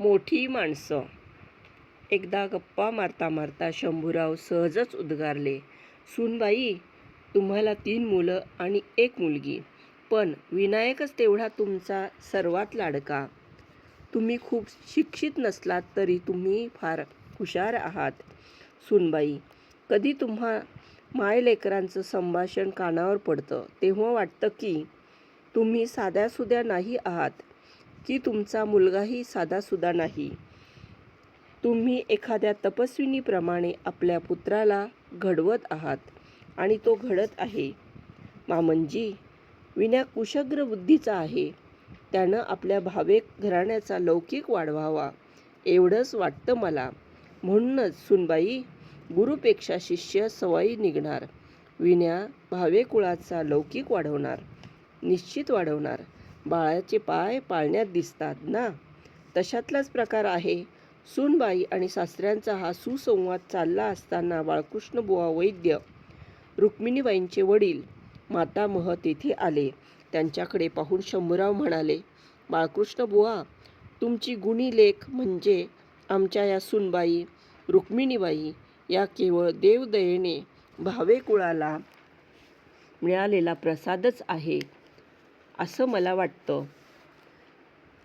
मोठी माणसं. एकदा गप्पा मारता मारता शंभूराव सहजच उद्गारले, "सूनबाई, तुम्हाला 3 मुलं आणि 1 मुलगी, पण विनायकच तेवढा तुमचा सर्वात लाडका. तुम्ही खूप शिक्षित नसलात तरी तुम्ही फार हुशार आहात. सूनबाई, कधी तुम्हा मायलेकरांचं संभाषण कानावर पडतं तेव्हा वाटतं की तुम्ही साध्यासुध्या नाही आहात, की तुमचा मुलगाही साधासुधा नाही. तुम्ही एखाद्या तपस्विनीप्रमाणे आपल्या पुत्राला घडवत आहात आणि तो घडत आहे. मामंजी, विना कुशग्र बुद्धीचा आहे. त्यानं आपल्या भावे घराण्याचा लौकिक वाढवावा एवढंच वाटतं मला. म्हणूनच सूनबाई, गुरुपेक्षा शिष्य सवाई निघणार. विना भावे कुळाचा लौकिक वाढवणार, निश्चित वाढवणार. बाळाचे पाय पाळण्यात दिसतात ना, तशातलाच प्रकार आहे. सूनबाई आणि सासऱ्यांचा हा सुसंवाद चालला असताना बाळकृष्णबुवा वैद्य, रुक्मिणीबाईंचे वडील, मातामह तेथे आले. त्यांच्याकडे पाहून शंभूराव म्हणाले, "बाळकृष्णबुवा, तुमची गुणी लेक म्हणजे आमच्या या सूनबाई, रुक्मिणीबाई या केवळ देवदयेने भावे कुळाला मिळालेला प्रसादच आहे, असं मला वाटतं."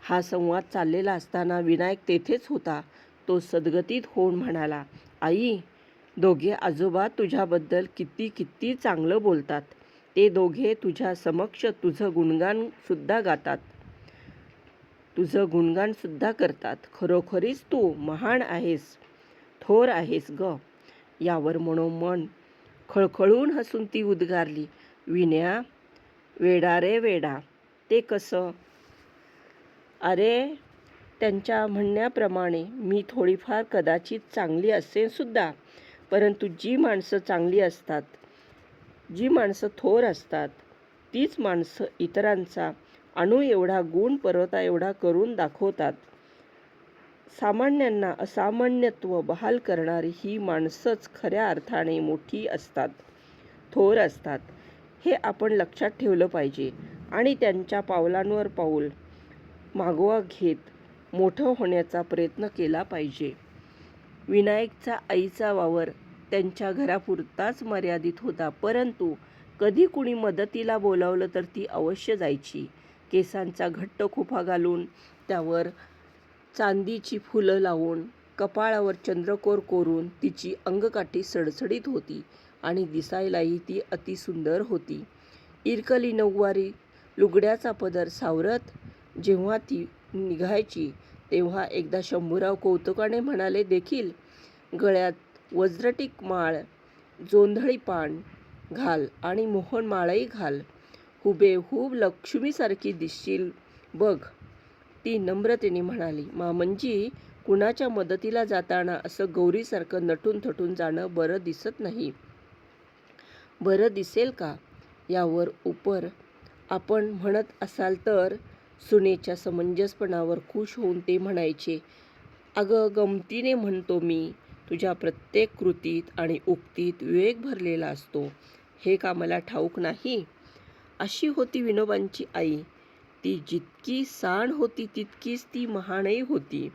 हा संवाद चाललेला असताना विनायक तेथेच होता. तो सद्गतीत होऊन म्हणाला, "आई, दोघे आजोबा तुझ्याबद्दल किती किती चांगलं बोलतात. ते दोघे तुझ्या समक्ष तुझं गुणगान सुद्धा करतात. खरोखरीच तू महान आहेस, थोर आहेस ग." यावर मनोमन खळखळून हसून ती उद्गारली, "विन्या, वेडा रे वेडा." "ते कसं?" "अरे, त्यांच्या म्हणण्याप्रमाणे मी थोडीफार कदाचित चांगली असेन सुद्धा, परंतु जी माणसं चांगली असतात, जी माणसं थोर असतात, तीच माणसं इतरांचा अणू एवढा गुण पर्वता एवढा करून दाखवतात. सामान्यांना असामान्यत्व बहाल करणारी ही माणसंच खऱ्या अर्थाने मोठी असतात, थोर असतात. हे आपण लक्षात ठेवलं पाहिजे आणि त्यांच्या पावलांवर पाऊल मागोवा घेत मोठं होण्याचा प्रयत्न केला पाहिजे." विनायकचा आईचा वावर त्यांच्या घरापुरताच मर्यादित होता, परंतु कधी कुणी मदतीला बोलावलं तर ती अवश्य जायची. केसांचा घट्ट खोपा घालून, त्यावर चांदीची फुलं लावून, कपाळावर चंद्रकोर कोरून तिची अंगकाठी सडसडीत होती आणि दिसायलाही ती अतिसुंदर होती. इरकली नऊवारी लुगड्याचा पदर सावरत जेव्हा ती निघायची तेव्हा एकदा शंभूराव कौतुकाने म्हणाले देखील, "गळ्यात वज्रटिक माळ, जोंधळी पान घाल आणि मोहनमाळही घाल. हुबेहूब लक्ष्मीसारखी दिसशील बघ." ती नम्रतेने म्हणाली, "मामंजी, कुणाच्या मदतीला जाताना असं गौरीसारखं नटून थटून जाणं बरं दिसत नाही." "बरं दिसेल का? यावर उपर आपण म्हणत असाल तर." सुनेच्या समंजसपणावर खुश होऊन ते म्हणायचे, "अगं, गमतीने म्हणतो मी. तुझ्या प्रत्येक कृतीत आणि उक्तीत विवेक भरलेला असतो, हे का मला ठाऊक नाही?" अशी होती विनोबांची आई. ती जितकी सांड होती तितकीच ती महानही होती,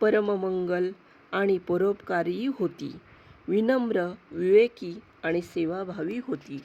परममंगल आणि परोपकारीही होती, विनम्र, विवेकी आणि सेवाभावी होती.